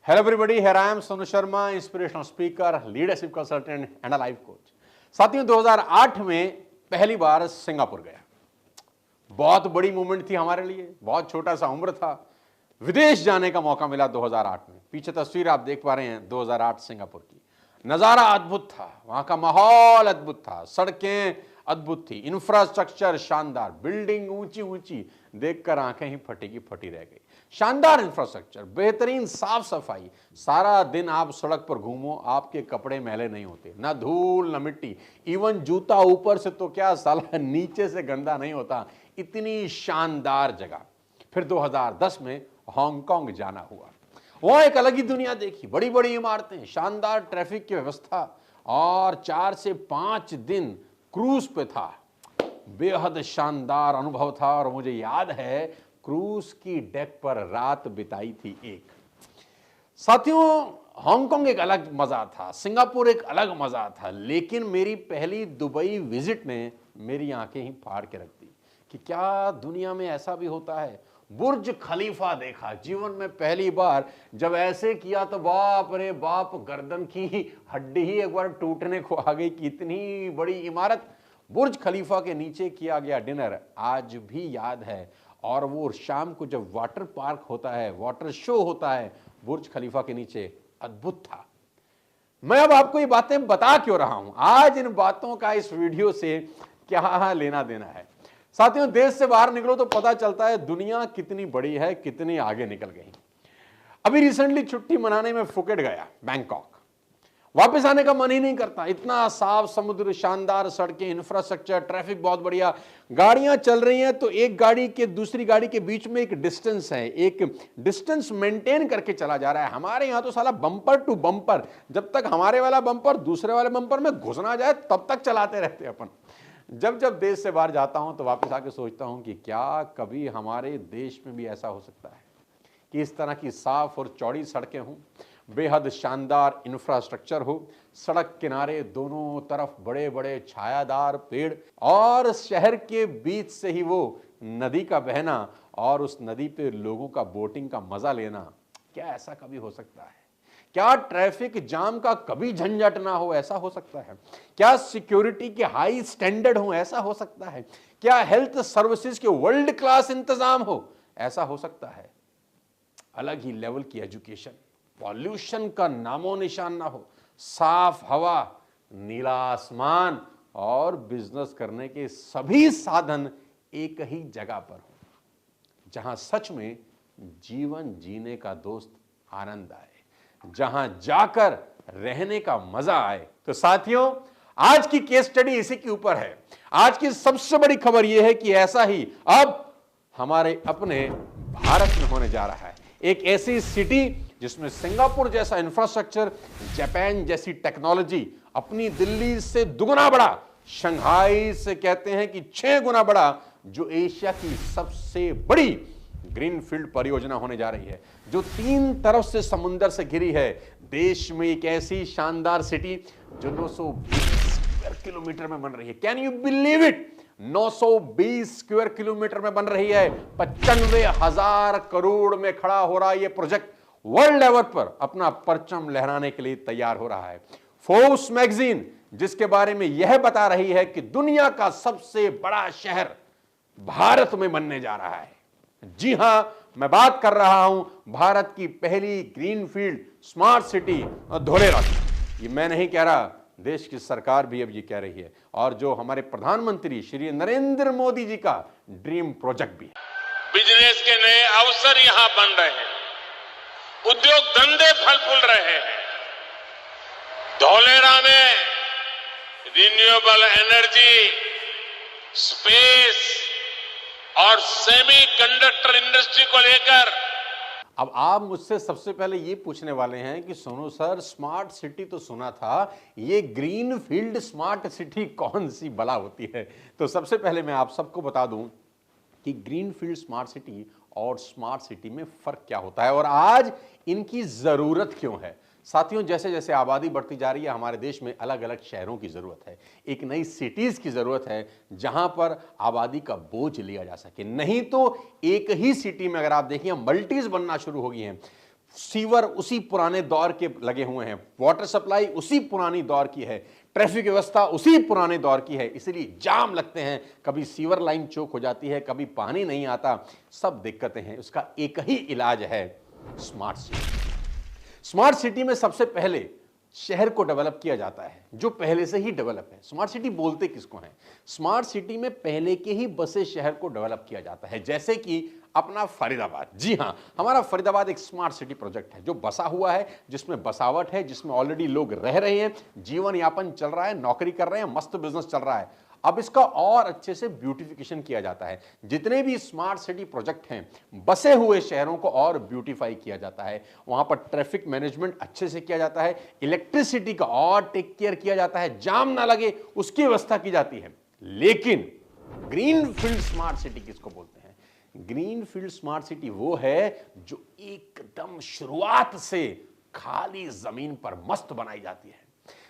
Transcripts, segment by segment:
Hello everybody, here I am Sonu Sharma, inspirational speaker, leadership consultant and a life coach। साथियों 2008 में पहली बार Singapore गया। बहुत बड़ी मूवमेंट थी हमारे लिए, बहुत छोटा सा उम्र था। विदेश जाने का मौका मिला 2008 में। पीछे तस्वीर आप देख पा रहे हैं 2008 सिंगापुर की। नज़ारा अद्भुत था, वहाँ का माहौल अद्भुत था, सड़कें अद्भुत थी, इंफ्रास्ट्रक्चर शानदार, बिल्डिंग ऊंची ऊंची, देखकर आंखें ही फटी की फटी रह गई। शानदार इंफ्रास्ट्रक्चर, बेहतरीन साफ सफाई, सारा दिन आप सड़क पर घूमो, आपके कपड़े मैले नहीं होते, ना धूल न मिट्टी, इवन जूता ऊपर से तो क्या साला नीचे से गंदा नहीं होता, इतनी शानदार जगह। फिर 2010 में हांगकांग जाना हुआ। वहां एक अलग ही दुनिया देखी, बड़ी बड़ी इमारतें, शानदार ट्रैफिक की व्यवस्था, और 4 से 5 दिन क्रूज पे था। बेहद शानदार अनुभव था और मुझे याद है क्रूज की डेक पर रात बिताई थी एक। साथियों, हांगकांग एक अलग मजा था, सिंगापुर एक अलग मजा था, लेकिन मेरी पहली दुबई विजिट ने मेरी आंखें ही फाड़ के रख दी कि क्या दुनिया में ऐसा भी होता है। बुर्ज खलीफा देखा जीवन में पहली बार। जब ऐसे किया तो बाप रे बाप, गर्दन की हड्डी ही एक बार टूटने को आ गई कि इतनी बड़ी इमारत। बुर्ज खलीफा के नीचे किया गया डिनर आज भी याद है, और वो शाम को जब वाटर पार्क होता है, वाटर शो होता है बुर्ज खलीफा के नीचे, अद्भुत था। मैं अब आपको ये बातें बता क्यों रहा हूं, आज इन बातों का इस वीडियो से क्या लेना देना है। साथियों, देश से बाहर निकलो तो पता चलता है दुनिया कितनी बड़ी है, कितनी आगे निकल गई। अभी रिसेंटली छुट्टी मनाने में फुकेट गया, बैंकॉक। वापस आने का मन ही नहीं करता, इतना साफ समुद्र, शानदार सड़कें, इंफ्रास्ट्रक्चर, ट्रैफिक बहुत बढ़िया, गाड़ियां चल रही हैं तो एक गाड़ी के दूसरी गाड़ी के बीच में एक डिस्टेंस है, एक डिस्टेंस मेंटेन करके चला जा रहा है। हमारे यहां तो साला बम्पर टू बम्पर, जब तक हमारे वाला बम्पर दूसरे वाले बम्पर में घुस ना जाए तब तक चलाते रहते अपन। जब जब देश से बाहर जाता हूं तो वापस आके सोचता हूं कि क्या कभी हमारे देश में भी ऐसा हो सकता है कि इस तरह की साफ और चौड़ी सड़कें हों, बेहद शानदार इंफ्रास्ट्रक्चर हो, सड़क किनारे दोनों तरफ बड़े बड़े छायादार पेड़, और शहर के बीच से ही वो नदी का बहना और उस नदी पे लोगों का बोटिंग का मजा लेना। क्या ऐसा कभी हो सकता है? क्या ट्रैफिक जाम का कभी झंझट ना हो? ऐसा हो सकता है। क्या सिक्योरिटी के हाई स्टैंडर्ड हो? ऐसा हो सकता है। क्या हेल्थ सर्विसेज के वर्ल्ड क्लास इंतजाम हो? ऐसा हो सकता है। अलग ही लेवल की एजुकेशन, पॉल्यूशन का नामो निशान ना हो, साफ हवा, नीला आसमान और बिजनेस करने के सभी साधन एक ही जगह पर हो, जहां सच में जीवन जीने का दोस्त आनंद आए, जहां जाकर रहने का मजा आए। तो साथियों, आज की केस स्टडी इसी के ऊपर है। आज की सबसे बड़ी खबर यह है कि ऐसा ही अब हमारे अपने भारत में होने जा रहा है। एक ऐसी सिटी जिसमें सिंगापुर जैसा इंफ्रास्ट्रक्चर, जापान जैसी टेक्नोलॉजी, अपनी दिल्ली से दुगना बड़ा, शंघाई से कहते हैं कि 6 गुना बड़ा, जो एशिया की सबसे बड़ी ग्रीनफील्ड परियोजना होने जा रही है, जो 3 तरफ से समुंदर से घिरी है। देश में एक ऐसी शानदार सिटी जो 920 स्क्वायर किलोमीटर में बन रही है। Can you believe it? 920 square kilometre में बन रही है। 95,000 करोड़ में खड़ा हो रहा है ये प्रोजेक्ट। वर्ल्ड लेवल पर अपना परचम लहराने के लिए तैयार हो रहा है। फोर्ब्स मैगजीन जिसके बारे में यह बता रही है कि दुनिया का सबसे बड़ा शहर भारत में बनने जा रहा है। जी हां, मैं बात कर रहा हूं भारत की पहली ग्रीनफील्ड स्मार्ट सिटी धोलेरा की। ये मैं नहीं कह रहा, देश की सरकार भी अब ये कह रही है, और जो हमारे प्रधानमंत्री श्री नरेंद्र मोदी जी का ड्रीम प्रोजेक्ट भी है। बिजनेस के नए अवसर यहां बन रहे हैं, उद्योग धंधे फल फूल रहे हैं। धोलेरा में रिन्यूएबल एनर्जी, स्पेस और सेमीकंडक्टर इंडस्ट्री को लेकर। अब आप मुझसे सबसे पहले ये पूछने वाले हैं कि सोनू सर, स्मार्ट सिटी तो सुना था, ये ग्रीन फील्ड स्मार्ट सिटी कौन सी भला होती है? तो सबसे पहले मैं आप सबको बता दूं कि ग्रीन फील्ड स्मार्ट सिटी और स्मार्ट सिटी में फर्क क्या होता है और आज इनकी जरूरत क्यों है। साथियों, जैसे जैसे आबादी बढ़ती जा रही है, हमारे देश में अलग अलग शहरों की ज़रूरत है, एक नई सिटीज़ की ज़रूरत है जहां पर आबादी का बोझ लिया जा सके। नहीं तो एक ही सिटी में अगर आप देखिए मल्टीज़ बनना शुरू हो गई हैं, सीवर उसी पुराने दौर के लगे हुए हैं, वाटर सप्लाई उसी पुरानी दौर की है, ट्रैफिक व्यवस्था उसी पुराने दौर की है, इसलिए जाम लगते हैं, कभी सीवर लाइन चोक हो जाती है, कभी पानी नहीं आता, सब दिक्कतें हैं। उसका एक ही इलाज है, स्मार्ट सिटी। स्मार्ट सिटी में सबसे पहले शहर को डेवलप किया जाता है, जो पहले से ही डेवलप है। स्मार्ट सिटी बोलते किसको हैं? स्मार्ट सिटी में पहले के ही बसे शहर को डेवलप किया जाता है, जैसे कि अपना फरीदाबाद। जी हां, हमारा फरीदाबाद एक स्मार्ट सिटी प्रोजेक्ट है जो बसा हुआ है, जिसमें बसावट है, जिसमें ऑलरेडी लोग रह रहे हैं, जीवन यापन चल रहा है, नौकरी कर रहे हैं, मस्त बिजनेस चल रहा है। अब इसका और अच्छे से ब्यूटिफिकेशन किया जाता है। जितने भी स्मार्ट सिटी प्रोजेक्ट हैं, बसे हुए शहरों को और ब्यूटीफाई किया जाता है। वहां पर ट्रैफिक मैनेजमेंट अच्छे से किया जाता है, इलेक्ट्रिसिटी का और टेक केयर किया जाता है, जाम ना लगे उसकी व्यवस्था की जाती है। लेकिन ग्रीनफील्ड स्मार्ट सिटी किसको बोलते हैं? ग्रीनफील्ड स्मार्ट सिटी वो है जो एकदम शुरुआत से खाली जमीन पर मस्त बनाई जाती है,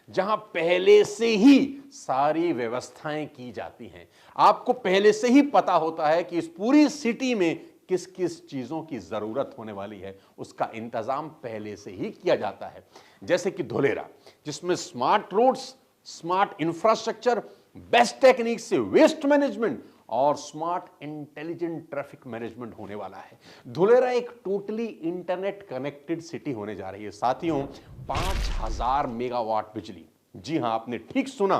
जहां पहले से ही सारी व्यवस्थाएं की जाती हैं। आपको पहले से ही पता होता है कि इस पूरी सिटी में किस किस चीजों की जरूरत होने वाली है, उसका इंतजाम पहले से ही किया जाता है। जैसे कि धुलेरा, जिसमें smart roads, smart infrastructure, best technique से वेस्ट मैनेजमेंट और स्मार्ट इंटेलिजेंट ट्रैफिक मैनेजमेंट होने वाला है। धुलेरा एक टोटली इंटरनेट कनेक्टेड सिटी होने जा रही है। साथियों, 5000 मेगावाट बिजली, जी हां आपने ठीक सुना,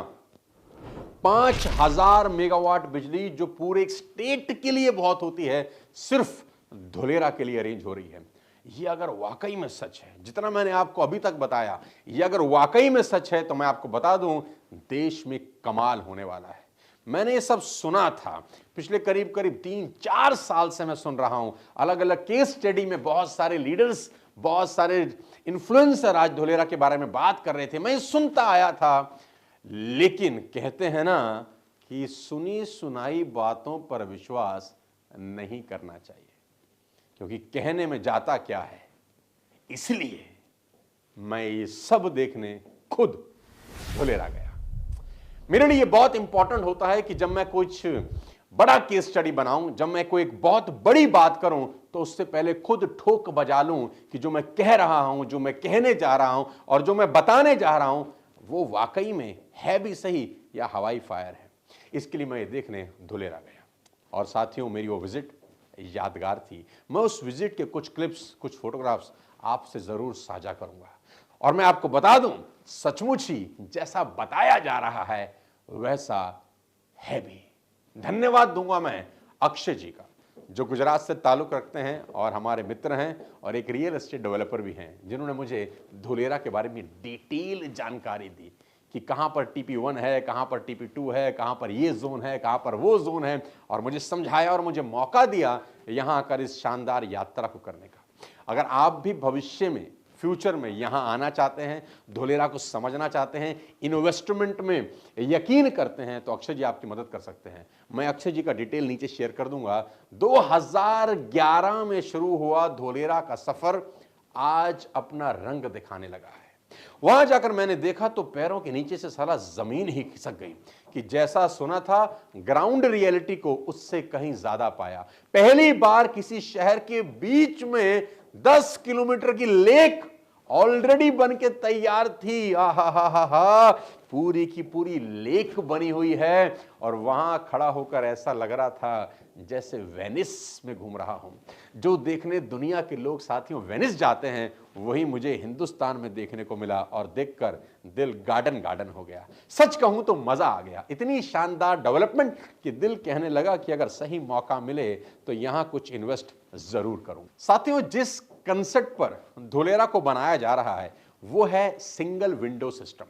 5000 मेगावाट बिजली जो पूरे एक स्टेट के लिए बहुत होती है, सिर्फ धुलेरा के लिए अरेंज हो रही है। ये अगर वाकई में सच है, जितना मैंने आपको अभी तक बताया, ये अगर वाकई में सच है तो मैं आपको बता दूं, देश में कमाल होने वाला है। मैंने ये सब सुना था, पिछले करीब 3-4 साल से मैं सुन रहा हूं। अलग अलग केस स्टडी में बहुत सारे लीडर्स, बहुत सारे इन्फ्लुएंसर आज धुलेरा के बारे में बात कर रहे थे, मैं सुनता आया था। लेकिन कहते हैं ना कि सुनी सुनाई बातों पर विश्वास नहीं करना चाहिए, क्योंकि कहने में जाता क्या है। इसलिए मैं ये सब देखने खुद धुलेरा गया। मेरे लिए बहुत इंपॉर्टेंट होता है कि जब मैं कुछ बड़ा केस स्टडी बनाऊं, जब मैं कोई एक बहुत बड़ी बात करूं, तो उससे पहले खुद ठोक बजा लूं कि जो मैं कह रहा हूं, जो मैं कहने जा रहा हूं और जो मैं बताने जा रहा हूं, वो वाकई में है भी सही या हवाई फायर है। इसके लिए मैं ये देखने धुलेरा गया। और साथियों, मेरी वो विजिट यादगार थी। मैं उस विजिट के कुछ क्लिप्स, कुछ फोटोग्राफ्स आपसे जरूर साझा करूंगा। और मैं आपको बता दूं, सचमुच ही जैसा बताया जा रहा है वैसा है भी। धन्यवाद दूंगा मैं अक्षय जी का, जो गुजरात से ताल्लुक रखते हैं और हमारे मित्र हैं और एक रियल एस्टेट डेवलपर भी हैं, जिन्होंने मुझे धुलेरा के बारे में डिटेल जानकारी दी कि कहां पर TP1 है, कहां पर TP2 है, कहां पर ये जोन है, कहां पर वो जोन है, और मुझे समझाया और मुझे मौका दिया यहां आकर इस शानदार यात्रा को करने का। अगर आप भी भविष्य में, फ्यूचर में यहां आना चाहते हैं, धुलेरा को समझना चाहते हैं, इन्वेस्टमेंट में यकीन करते हैं, तो अक्षय जी आपकी मदद कर सकते हैं। मैं अक्षय जी का डिटेल नीचे शेयर कर दूंगा। 2011 में शुरू हुआ धुलेरा का सफर आज अपना रंग दिखाने लगा है। वहां जाकर मैंने देखा तो पैरों के नीचे से सारा जमीन ही खिसक गई कि जैसा सुना था, ग्राउंड रियलिटी को उससे कहीं ज्यादा पाया। पहली बार किसी शहर के बीच में 10 किलोमीटर की लेक ऑलरेडी बन के तैयार थी। आहा, पूरी की पूरी लेक बनी हुई है और वहां खड़ा होकर ऐसा लग रहा था जैसे वेनिस में घूम रहा हूं। जो देखने दुनिया के लोग साथियों वेनिस जाते हैं, वही मुझे हिंदुस्तान में देखने को मिला और देखकर दिल गार्डन गार्डन हो गया। सच कहूं तो मजा आ गया। इतनी शानदार डेवलपमेंट कि दिल कहने लगा कि अगर सही मौका मिले तो यहां कुछ इन्वेस्ट जरूर करूं। साथियों, जिस कंसेप्ट पर धुलेरा को बनाया जा रहा है वो है सिंगल विंडो सिस्टम,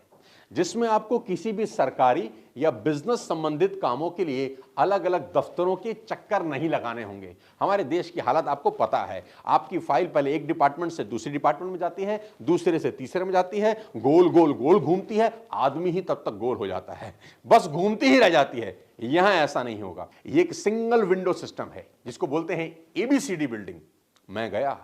जिसमें आपको किसी भी सरकारी या बिजनेस संबंधित कामों के लिए अलग अलग दफ्तरों के चक्कर नहीं लगाने होंगे। हमारे देश की हालत आपको पता है, आपकी फाइल पहले एक डिपार्टमेंट से दूसरी डिपार्टमेंट में जाती है, दूसरे से तीसरे में जाती है, गोल गोल गोल घूमती है, आदमी ही तब तक गोल हो जाता है, बस घूमती ही रह जाती है। यहां ऐसा नहीं होगा। ये एक सिंगल विंडो सिस्टम है जिसको बोलते हैं ABCD बिल्डिंग। मैं गया,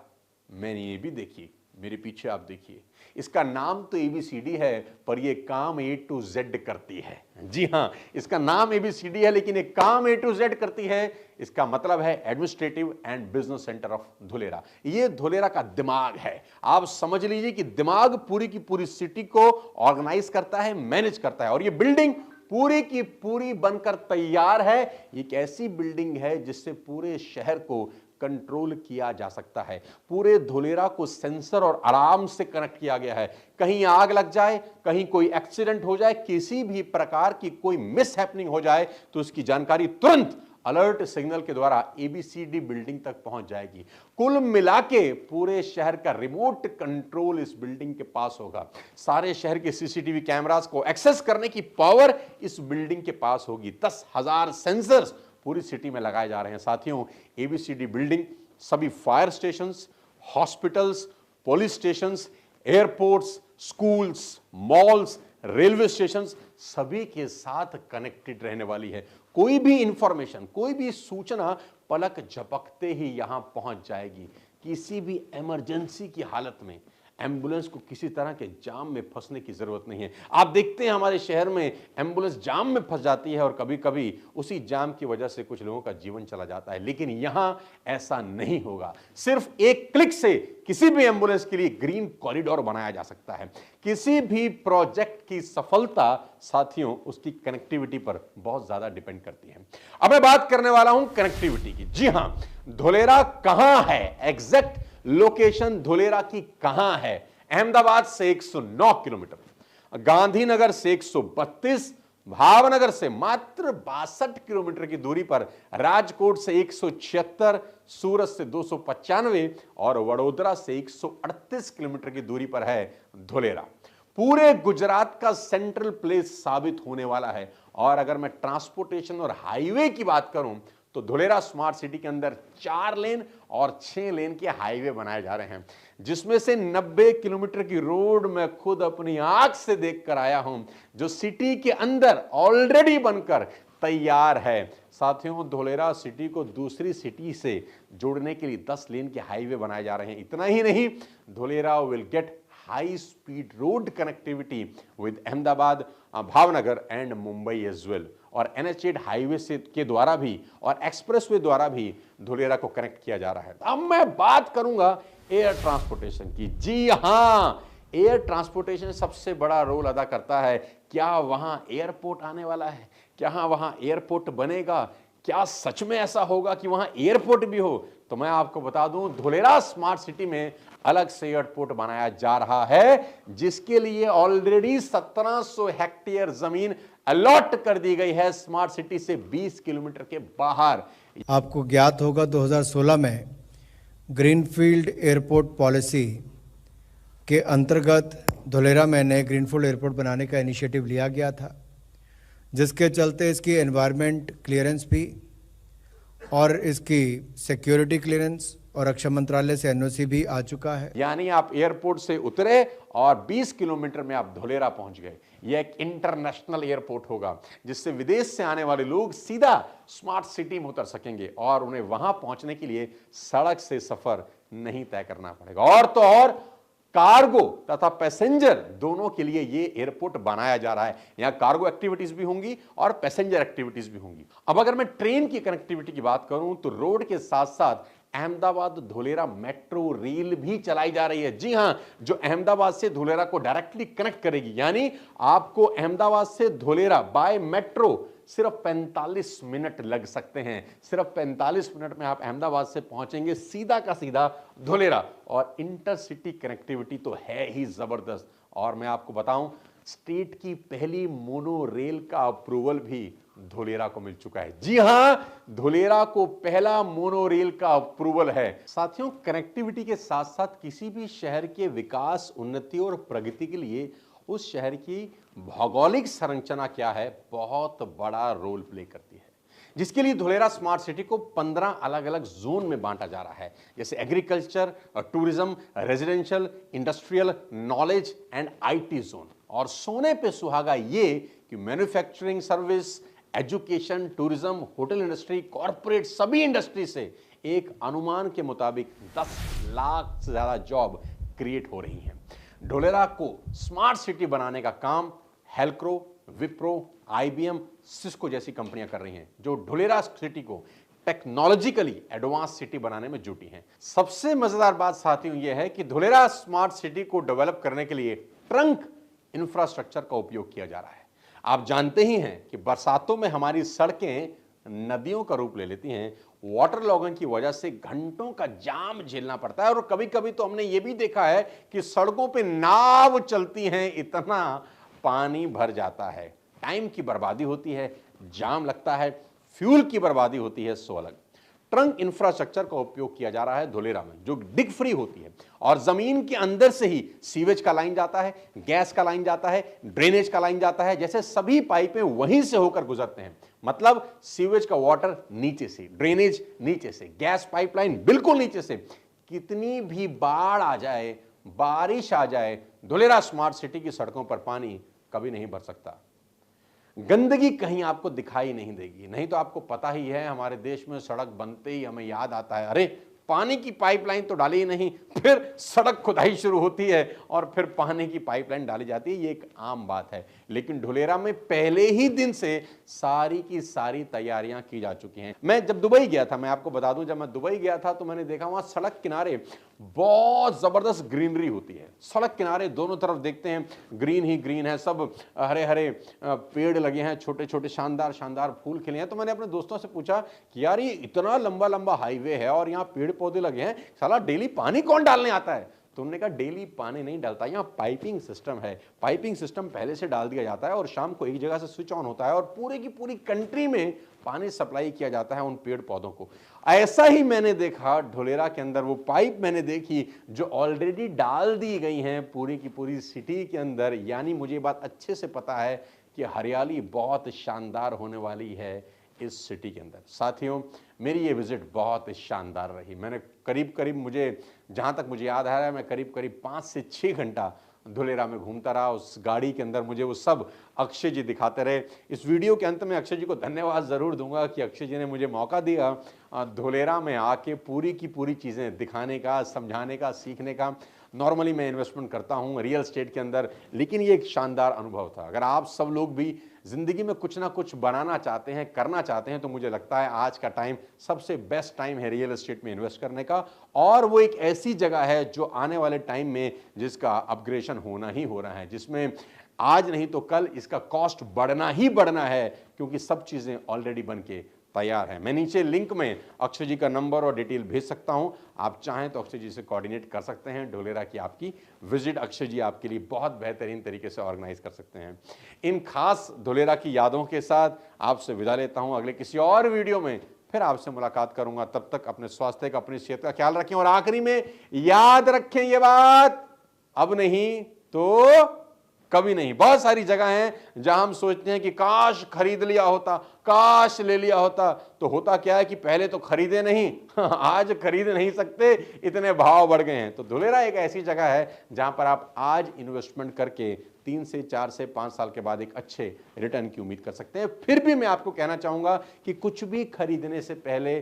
मैंने ये भी देखी, मेरे पीछे आप देखिए, इसका नाम तो ABCD है, पर यह काम A to Z करती है। जी हां, इसका नाम ABCD है, लेकिन एक काम A to Z करती है। इसका मतलब है administrative and business centre of Dholera. ये धुलेरा का दिमाग है। आप समझ लीजिए कि दिमाग पूरी की पूरी सिटी को ऑर्गेनाइज करता है, मैनेज करता है। और ये बिल्डिंग पूरी की पूरी बनकर तैयार है। एक ऐसी बिल्डिंग है जिससे पूरे शहर को कंट्रोल किया जा सकता है। पूरे धुलेरा को सेंसर और अलार्म से कनेक्ट किया गया है। कहीं आग लग जाए, कहीं कोई एक्सीडेंट हो जाए, किसी भी प्रकार की कोई मिस हैपनिंग हो जाए तो उसकी जानकारी तुरंत अलर्ट सिग्नल के द्वारा ABCD बिल्डिंग तक पहुंच जाएगी। कुल मिलाके पूरे शहर का रिमोट कंट्रोल इस बिल्डिंग के पास होगा। सारे शहर के CCTV कैमरास को एक्सेस करने की पावर इस बिल्डिंग के पास होगी। 10,000 सेंसर्स पूरी सिटी में लगाए जा रहे हैं। साथियों, ABCD बिल्डिंग सभी fire stations, hospitals, police stations, airports, schools, malls, railway stations सभी के साथ कनेक्टेड रहने वाली है। कोई भी इंफॉर्मेशन, कोई भी सूचना पलक झपकते ही यहां पहुंच जाएगी। किसी भी इमरजेंसी की हालत में एम्बुलेंस को किसी तरह के जाम में फंसने की जरूरत नहीं है। आप देखते हैं हमारे शहर में एम्बुलेंस जाम में फंस जाती है और कभी कभी उसी जाम की वजह से कुछ लोगों का जीवन चला जाता है, लेकिन यहां ऐसा नहीं होगा। सिर्फ एक क्लिक से किसी भी एम्बुलेंस के लिए ग्रीन कॉरिडोर बनाया जा सकता है। किसी भी प्रोजेक्ट की सफलता साथियों उसकी कनेक्टिविटी पर बहुत ज्यादा डिपेंड करती है। अब मैं बात करने वाला हूं कनेक्टिविटी की। जी हां, धुलेरा कहां है, एग्जैक्ट लोकेशन धुलेरा की कहां है? अहमदाबाद से 109 किलोमीटर, गांधीनगर से 132, भावनगर से मात्र 62 किलोमीटर की दूरी पर, राजकोट से 176, सूरत से 295 और वडोदरा से 138 किलोमीटर की दूरी पर है धुलेरा। पूरे गुजरात का सेंट्रल प्लेस साबित होने वाला है। और अगर मैं ट्रांसपोर्टेशन और हाईवे की बात करूं तो धुलेरा स्मार्ट सिटी के अंदर 4 लेन और 6 लेन के हाईवे बनाए जा रहे हैं, जिसमें से 90 किलोमीटर की रोड मैं खुद अपनी आंख से देख कर आया हूं, जो सिटी के अंदर ऑलरेडी बनकर तैयार है। साथियों, धुलेरा सिटी को दूसरी सिटी से जोड़ने के लिए 10 लेन के हाईवे बनाए जा रहे हैं। इतना ही नहीं, Dholera will get high speed road connectivity with Ahmedabad, Bhavnagar and Mumbai as well. और NH8 हाईवे से के द्वारा भी और एक्सप्रेसवे द्वारा भी धुलेरा को कनेक्ट किया जा रहा है। अब मैं बात करूंगा एयर ट्रांसपोर्टेशन की। जी हां, एयर ट्रांसपोर्टेशन सबसे बड़ा रोल अदा करता है। क्या वहां एयरपोर्ट आने वाला है? क्या वहां एयरपोर्ट बनेगा? क्या सच में ऐसा होगा कि वहां एयरपोर्ट भी हो? तो मैं आपको बता दूं, धुलेरा स्मार्ट सिटी में अलग से एयरपोर्ट बनाया जा रहा है, जिसके लिए ऑलरेडी 1700 हेक्टेयर जमीन अलॉट कर दी गई है स्मार्ट सिटी से 20 किलोमीटर के बाहर। आपको ज्ञात होगा 2016 में ग्रीनफील्ड एयरपोर्ट पॉलिसी के अंतर्गत धुलेरा में नए ग्रीनफील्ड एयरपोर्ट बनाने का इनिशिएटिव लिया गया था, जिसके चलते इसकी एनवायरनमेंट क्लियरेंस भी और इसकी सिक्योरिटी क्लियरेंस और रक्षा मंत्रालय से NOC भी आ चुका है। यानी आप एयरपोर्ट से उतरे और 20 किलोमीटर में आप धुलेरा पहुंच गए। यह एक इंटरनेशनल एयरपोर्ट होगा, जिससे विदेश से आने वाले लोग सीधा स्मार्ट सिटी में उतर सकेंगे और उन्हें वहां पहुंचने के लिए सड़क से सफर नहीं तय करना पड़ेगा। और तो और कार्गो तथा पैसेंजर दोनों के लिए यह एयरपोर्ट बनाया जा रहा है। यहां कार्गो एक्टिविटीज भी होंगी और पैसेंजर एक्टिविटीज भी होंगी। अब अगर मैं ट्रेन की कनेक्टिविटी की बात करूं तो रोड के साथ साथ अहमदाबाद धुलेरा मेट्रो रेल भी चलाई जा रही है। जी हां, जो अहमदाबाद से धुलेरा को डायरेक्टली कनेक्ट करेगी। यानी आपको अहमदाबाद से धुलेरा बाय मेट्रो सिर्फ 45 मिनट लग सकते हैं। सिर्फ 45 मिनट में आप अहमदाबाद से पहुंचेंगे सीधा का सीधा धुलेरा। और इंटरसिटी कनेक्टिविटी तो है ही जबरदस्त। और मैं आपको बताऊं, स्टेट की पहली मोनो रेल का अप्रूवल भी धुलेरा को मिल चुका है। जी हां, धुलेरा को पहला मोनो रेल का अप्रूवल है। साथियों, कनेक्टिविटी के साथ साथ किसी भी शहर के विकास, उन्नति और प्रगति के लिए उस शहर की भौगोलिक संरचना क्या है, बहुत बड़ा रोल प्ले करती है, जिसके लिए धुलेरा स्मार्ट सिटी को 15 अलग अलग जोन में बांटा जा रहा है, जैसे agriculture, tourism, residential, industrial, knowledge and IT zone. और सोने पे सुहागा ये कि manufacturing, service, education, tourism, hotel industry, corporate सभी इंडस्ट्री से एक अनुमान के मुताबिक 10 लाख से ज्यादा जॉब क्रिएट हो रही हैं। ढोलेरा को स्मार्ट सिटी बनाने का काम हेल्क्रो, विप्रो, IBM, सिस्को जैसी कंपनियां कर रही हैं, जो ढोलेरा सिटी को टेक्नोलॉजिकली एडवांस सिटी बनाने में जुटी हैं। सबसे मजेदार बात साथियों यह है कि ढोलेरा स्मार्ट सिटी को डेवलप करने के लिए ट्रंक इंफ्रास्ट्रक्चर का उपयोग किया जा रहा है। आप जानते ही हैं कि बरसातों में हमारी सड़कें नदियों का रूप ले लेती हैं। वाटर लॉगिंग की वजह से घंटों का जाम झेलना पड़ता है और कभी कभी तो हमने ये भी देखा है कि सड़कों पे नाव चलती हैं, इतना पानी भर जाता है, टाइम की बर्बादी होती है, जाम लगता है, फ्यूल की बर्बादी होती है, सो अलग। ट्रंक इंफ्रास्ट्रक्चर का उपयोग किया जा रहा है धोलेरा में, जो डिग फ्री होती है और जमीन के अंदर से ही सीवेज का लाइन जाता है, गैस का लाइन जाता है, ड्रेनेज का लाइन जाता है, जैसे सभी पाइपें वहीं से होकर गुजरते हैं। मतलब सीवेज का वाटर नीचे से, ड्रेनेज नीचे से, गैस पाइपलाइन बिल्कुल नीचे से। कितनी भी बाढ़ आ जाए, बारिश आ जाए, धोलेरा स्मार्ट सिटी की सड़कों पर पानी कभी नहीं भर सकता। गंदगी कहीं आपको दिखाई नहीं देगी। नहीं तो आपको पता ही है, हमारे देश में सड़क बनते ही हमें याद आता है, अरे पानी की पाइपलाइन तो डाली ही नहीं, फिर सड़क खुदाई शुरू होती है और फिर पानी की पाइपलाइन डाली जाती है। ये एक आम बात है, लेकिन ढोलेरा में पहले ही दिन से सारी की सारी तैयारियां की जा चुकी हैं। मैं जब दुबई गया था, मैं आपको बता दूं, जब मैं दुबई गया था तो मैंने देखा वहां सड़क किनारे बहुत जबरदस्त ग्रीनरी होती है। सड़क किनारे दोनों तरफ देखते हैं ग्रीन ही ग्रीन है, सब हरे हरे पेड़ लगे हैं, छोटे छोटे शानदार शानदार फूल खिले हैं। तो मैंने अपने दोस्तों से पूछा कि यार ये इतना लंबा लंबा हाईवे है और यहाँ पेड़ पौधे लगे हैं, साला डेली पानी कौन डालने आता है? तो उन्होंने कहा डेली पानी नहीं डालता, यहाँ पाइपिंग सिस्टम है। पाइपिंग सिस्टम पहले से डाल दिया जाता है और शाम को एक जगह से स्विच ऑन होता है और पूरे की पूरी कंट्री में पानी सप्लाई किया जाता है उन पेड़ पौधों को। ऐसा ही मैंने देखा ढोलेरा के अंदर, वो पाइप मैंने देखी जो ऑलरेडी डाल दी गई हैं पूरी की पूरी सिटी के अंदर। यानी मुझे बात अच्छे से पता है कि हरियाली बहुत शानदार होने वाली है इस सिटी के अंदर। साथियों, मेरी ये विजिट बहुत शानदार रही। मैंने करीब करीब, मुझे जहाँ तक मुझे याद आ रहा है, मैं करीब करीब 5 से 6 घंटा धोलेरा में घूमता रहा। उस गाड़ी के अंदर मुझे वो सब अक्षय जी दिखाते रहे। इस वीडियो के अंत में अक्षय जी को धन्यवाद ज़रूर दूंगा कि अक्षय जी ने मुझे मौका दिया धोलेरा में आके पूरी की पूरी चीज़ें दिखाने का, समझाने का, सीखने का। नॉर्मली मैं इन्वेस्टमेंट करता हूँ रियल एस्टेट के अंदर, लेकिन ये एक शानदार अनुभव था। अगर आप सब लोग भी ज़िंदगी में कुछ ना कुछ बनाना चाहते हैं, करना चाहते हैं, तो मुझे लगता है आज का टाइम सबसे बेस्ट टाइम है रियल एस्टेट में इन्वेस्ट करने का। और वो एक ऐसी जगह है जो आने वाले टाइम में जिसका अपग्रेडेशन होना ही हो रहा है, जिसमें आज नहीं तो कल इसका कॉस्ट बढ़ना ही बढ़ना है, क्योंकि सब चीज़ें ऑलरेडी बन के तैयार है। मैं नीचे लिंक में अक्षय जी का नंबर और डिटेल भेज सकता हूं। आप चाहें तो अक्षय जी से कोऑर्डिनेट कर सकते हैं। ढोलेरा की आपकी विजिट अक्षय जी आपके लिए बहुत बेहतरीन तरीके से ऑर्गेनाइज कर सकते हैं। इन खास ढोलेरा की यादों के साथ आपसे विदा लेता हूं। अगले किसी और वीडियो में फिर आपसे मुलाकात करूंगा। तब तक अपने स्वास्थ्य का, अपनी सेहत का ख्याल रखें और आखिरी में याद रखें ये बात, अब नहीं तो कभी नहीं। बहुत सारी जगह हैं जहां हम सोचते हैं कि काश खरीद लिया होता, काश ले लिया होता। तो होता क्या है कि पहले तो खरीदे नहीं, आज खरीद नहीं सकते, इतने भाव बढ़ गए हैं। तो धोलेरा एक ऐसी जगह है जहां पर आप आज इन्वेस्टमेंट करके 3 से 4 से 5 साल के बाद एक अच्छे रिटर्न की उम्मीद कर सकते हैं। फिर भी मैं आपको कहना चाहूंगा कि कुछ भी खरीदने से पहले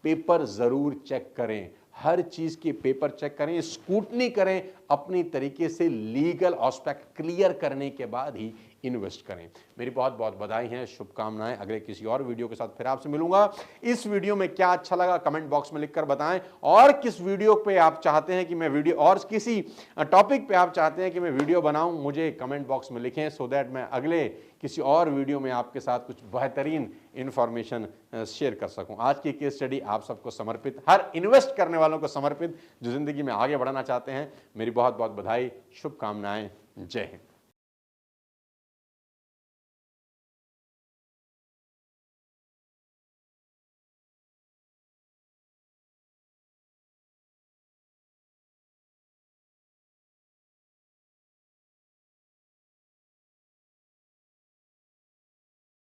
पेपर जरूर चेक करें। हर चीज के पेपर चेक करें, स्क्रूटनी करें, अपनी तरीके से लीगल एस्पेक्ट क्लियर करने के बाद ही इन्वेस्ट करें। मेरी बहुत बहुत बधाई है, शुभकामनाएं। अगले किसी और वीडियो के साथ फिर आपसे मिलूंगा। इस वीडियो में क्या अच्छा लगा कमेंट बॉक्स में लिखकर बताएं, और किस वीडियो पे आप चाहते हैं कि मैं वीडियो, और किसी टॉपिक पे आप चाहते हैं कि मैं वीडियो बनाऊं, मुझे कमेंट बॉक्स में लिखें, सो दैट मैं अगले किसी और वीडियो में आपके साथ कुछ बेहतरीन इंफॉर्मेशन शेयर कर सकूं। आज की केस स्टडी आप सबको समर्पित, हर इन्वेस्ट करने वालों को समर्पित जो जिंदगी में आगे बढ़ना चाहते हैं। मेरी बहुत बहुत बधाई, शुभकामनाएं। जय हिंद।